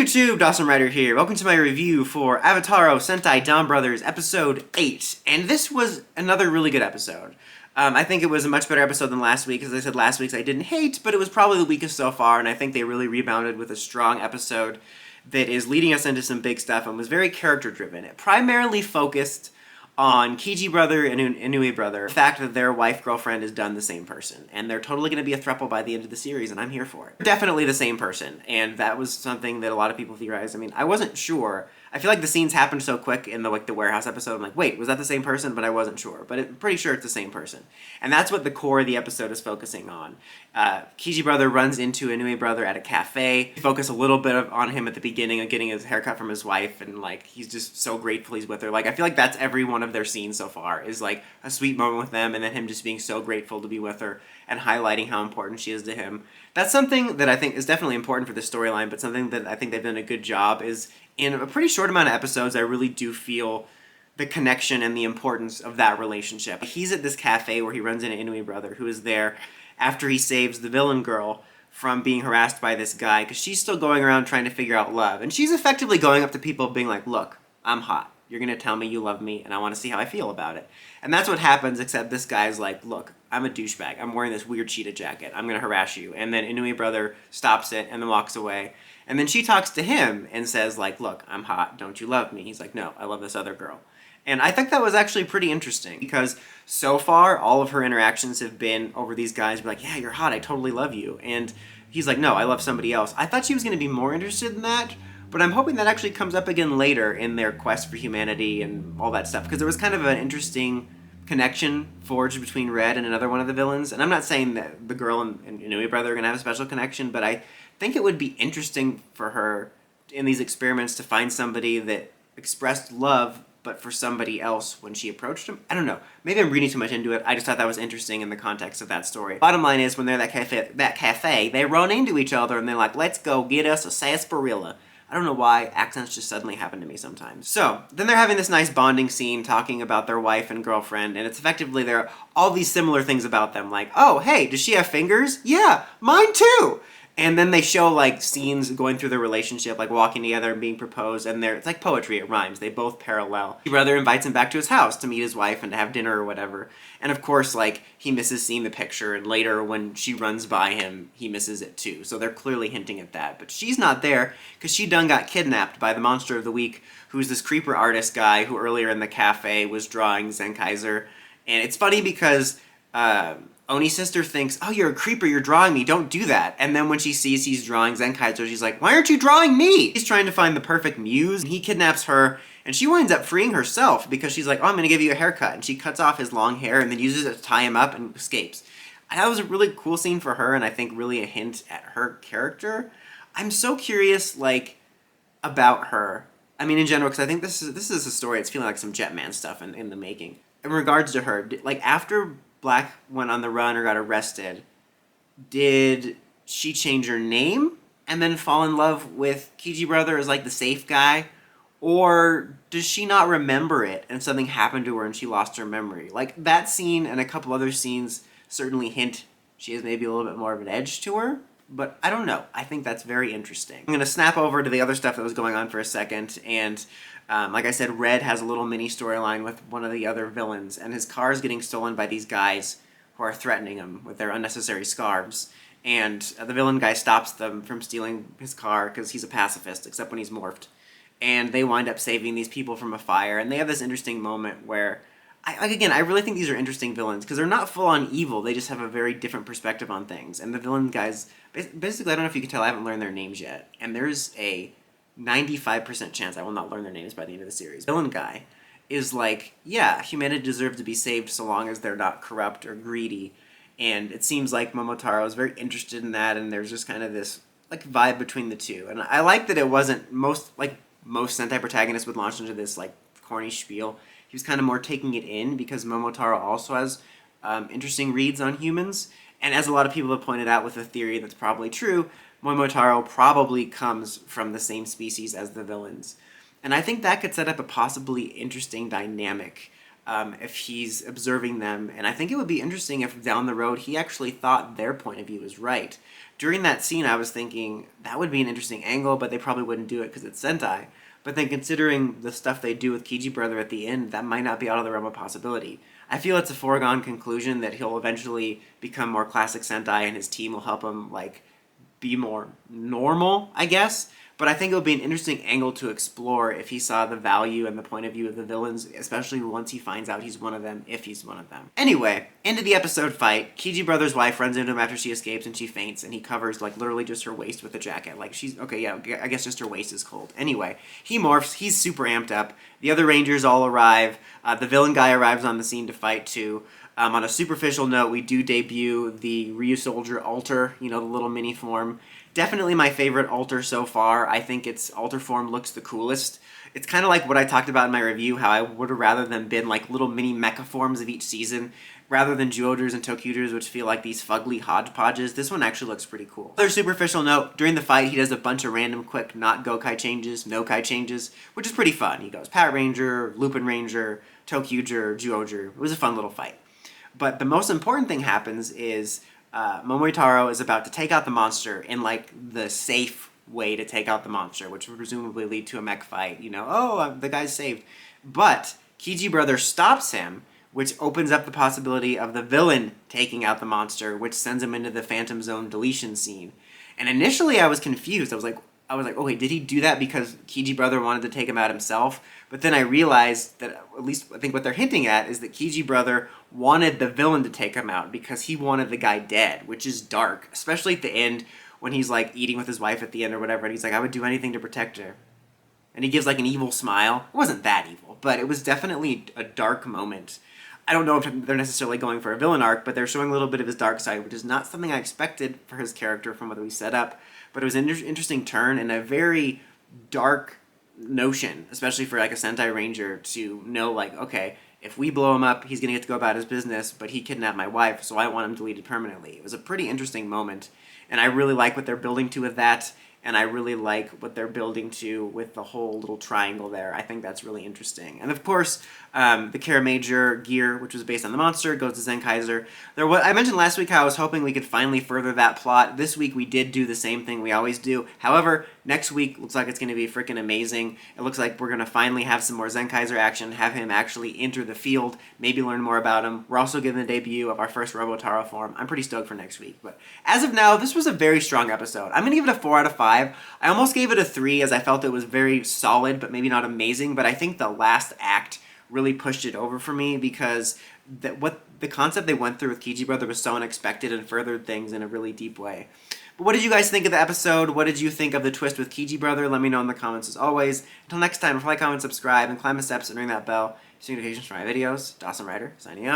YouTube, Dawson Rider here. Welcome to my review for Avataro Sentai DonBrothers episode 8. And this was another really good episode. I think it was a much better episode than last week. As I said, last week's I didn't hate, but it was probably the weakest so far, and I think they really rebounded with a strong episode that is leading us into some big stuff and was very character-driven. It primarily focused on Kiji Brother and Inui Brother, the fact that their wife-girlfriend is done the same person, and they're totally going to be a throuple by the end of the series, and I'm here for it. They're definitely the same person, and that was something that a lot of people theorized. I mean, I wasn't sure. I feel like the snes happened so quick in the warehouse episode. I'm like, wait, was that the same person? But I wasn't sure. But I'm pretty sure it's the same person. And that's what the core of the episode is focusing on. Kiji Brother runs into Inui Brother at a cafe. We focus a little bit on him at the beginning of getting his haircut from his wife, and like he's just so grateful he's with her. Like I feel like that's every one of their scenes so far is like a sweet moment with them, and then him just being so grateful to be with her and highlighting how important she is to him. That's something that I think is definitely important for the storyline, but something that I think they've done a good job is in a pretty short amount of episodes, I really do feel the connection and the importance of that relationship. He's at this cafe where he runs into Inui Brother, who is there after he saves the villain girl from being harassed by this guy, because she's still going around trying to figure out love. And she's effectively going up to people being like, look, I'm hot. You're going to tell me you love me, and I want to see how I feel about it. And that's what happens, except this guy's like, look, I'm a douchebag. I'm wearing this weird cheetah jacket. I'm going to harass you. And then Inui Brother stops it and then walks away. And then she talks to him and says, like, look, I'm hot. Don't you love me? He's like, no, I love this other girl. And I think that was actually pretty interesting because so far, all of her interactions have been over these guys be like, yeah, you're hot. I totally love you. And he's like, no, I love somebody else. I thought she was going to be more interested in that, but I'm hoping that actually comes up again later in their quest for humanity and all that stuff, because there was kind of an interesting connection forged between Red and another one of the villains. And I'm not saying that the girl and Inui Brother are going to have a special connection, but I think it would be interesting for her in these experiments to find somebody that expressed love but for somebody else when she approached him. I don't know. Maybe I'm reading too much into it. I just thought that was interesting in the context of that story. Bottom line is, when they're at that cafe, they run into each other and they're like, let's go get us a sarsaparilla. I don't know why accents just suddenly happen to me sometimes. So, then they're having this nice bonding scene talking about their wife and girlfriend, and it's effectively there are all these similar things about them, like, oh, hey, does she have fingers? Yeah, mine too! And then they show, like, scenes going through their relationship, like walking together and being proposed, and it's like poetry, it rhymes. They both parallel. His brother invites him back to his house to meet his wife and to have dinner or whatever. And of course, like, he misses seeing the picture, and later when she runs by him, he misses it too. So they're clearly hinting at that. But she's not there, because she done got kidnapped by the Monster of the Week, who's this creeper artist guy who earlier in the cafe was drawing Zenkaiser. And it's funny because Oni's sister thinks, oh, you're a creeper, you're drawing me, don't do that. And then when she sees he's drawing Zenkaiser, she's like, why aren't you drawing me? He's trying to find the perfect muse, and he kidnaps her, and she winds up freeing herself because she's like, oh, I'm gonna give you a haircut. And she cuts off his long hair and then uses it to tie him up and escapes. And that was a really cool scene for her, and I think really a hint at her character. I'm so curious, like, about her. I mean, in general, because I think this is a story, it's feeling like some Jetman stuff in the making. In regards to her, like, after Black went on the run or got arrested, did she change her name and then fall in love with Kiji Brother as like the safe guy? Or does she not remember it and something happened to her and she lost her memory? Like, that scene and a couple other scenes certainly hint she has maybe a little bit more of an edge to her, but I don't know. I think that's very interesting. I'm going to snap over to the other stuff that was going on for a second, and like I said, Red has a little mini storyline with one of the other villains, and his car is getting stolen by these guys who are threatening him with their unnecessary scarves. And the villain guy stops them from stealing his car because he's a pacifist, except when he's morphed. And they wind up saving these people from a fire, and they have this interesting moment where, I really think these are interesting villains, because they're not full-on evil, they just have a very different perspective on things. And the villain guys, basically, I don't know if you can tell, I haven't learned their names yet, and there's a 95% chance I will not learn their names by the end of the series. Villain guy is like, yeah, humanity deserves to be saved so long as they're not corrupt or greedy. And it seems like Momotaro is very interested in that, and there's just kind of this like vibe between the two. And I like that it wasn't most Sentai protagonists would launch into this like corny spiel. He was kind of more taking it in because Momotaro also has interesting reads on humans. And as a lot of people have pointed out with a theory that's probably true, Momotaro probably comes from the same species as the villains. And I think that could set up a possibly interesting dynamic if he's observing them. And I think it would be interesting if down the road he actually thought their point of view was right. During that scene, I was thinking that would be an interesting angle, but they probably wouldn't do it because it's Sentai. But then considering the stuff they do with Kiji Brother at the end, that might not be out of the realm of possibility. I feel it's a foregone conclusion that he'll eventually become more classic Sentai and his team will help him, like, be more normal, I guess. But I think it would be an interesting angle to explore if he saw the value and the point of view of the villains, especially once he finds out he's one of them, if he's one of them. Anyway, into the episode fight. Kiji Brother's wife runs into him after she escapes and she faints, and he covers, like, literally just her waist with a jacket. Like, she's, okay, yeah, I guess just her waist is cold. Anyway, he morphs. He's super amped up. The other Rangers all arrive. The villain guy arrives on the scene to fight, too. On a superficial note, we do debut the Ryusoulger altar, you know, the little mini form. Definitely my favorite altar so far. I think its altar form looks the coolest. It's kind of like what I talked about in my review, how I would have rather them been like little mini mecha forms of each season, rather than Zyuohgers and Tokyugers, which feel like these fugly hodgepodges. This one actually looks pretty cool. Other superficial note, during the fight, he does a bunch of random quick not Gokai changes, no Kai changes, which is pretty fun. He goes Pat Ranger, Lupin Ranger, Tokyuger, Zyuohger. It was a fun little fight. But the most important thing happens is Momotaro is about to take out the monster in, like, the safe way to take out the monster, which would presumably lead to a mech fight. You know, oh, the guy's saved. But Kiji Brother stops him, which opens up the possibility of the villain taking out the monster, which sends him into the Phantom Zone deletion scene. And initially I was confused. I was like, oh wait, did he do that because Kiji Brother wanted to take him out himself? But then I realized that, at least I think what they're hinting at, is that Kiji Brother wanted the villain to take him out because he wanted the guy dead, which is dark, especially at the end when he's, like, eating with his wife at the end or whatever, and he's like, I would do anything to protect her. And he gives, like, an evil smile. It wasn't that evil, but it was definitely a dark moment. I don't know if they're necessarily going for a villain arc, but they're showing a little bit of his dark side, which is not something I expected for his character from what we set up. But it was an interesting turn and a very dark notion, especially for, like, a Sentai Ranger to know, like, okay, if we blow him up, he's going to get to go about his business, but he kidnapped my wife, so I want him deleted permanently. It was a pretty interesting moment, and I really like what they're building to with that, and I really like what they're building to with the whole little triangle there. I think that's really interesting. And of course, the Kara Major gear, which was based on the monster, goes to Zenkaiser. I mentioned last week how I was hoping we could finally further that plot. This week we did do the same thing we always do. However, next week looks like it's going to be freaking amazing. It looks like we're going to finally have some more Zenkaiser action, have him actually enter the field, maybe learn more about him. We're also getting the debut of our first Robotaro form. I'm pretty stoked for next week. But as of now, this was a very strong episode. I'm going to give it a 4 out of 5. I almost gave it a 3 as I felt it was very solid, but maybe not amazing. But I think the last act really pushed it over for me because what the concept they went through with Kiji Brother was so unexpected and furthered things in a really deep way. But what did you guys think of the episode? What did you think of the twist with Kiji Brother? Let me know in the comments as always. Until next time, like, comment, subscribe, and climb the steps and ring that bell. See notifications for my videos. Dawson Ryder, signing out.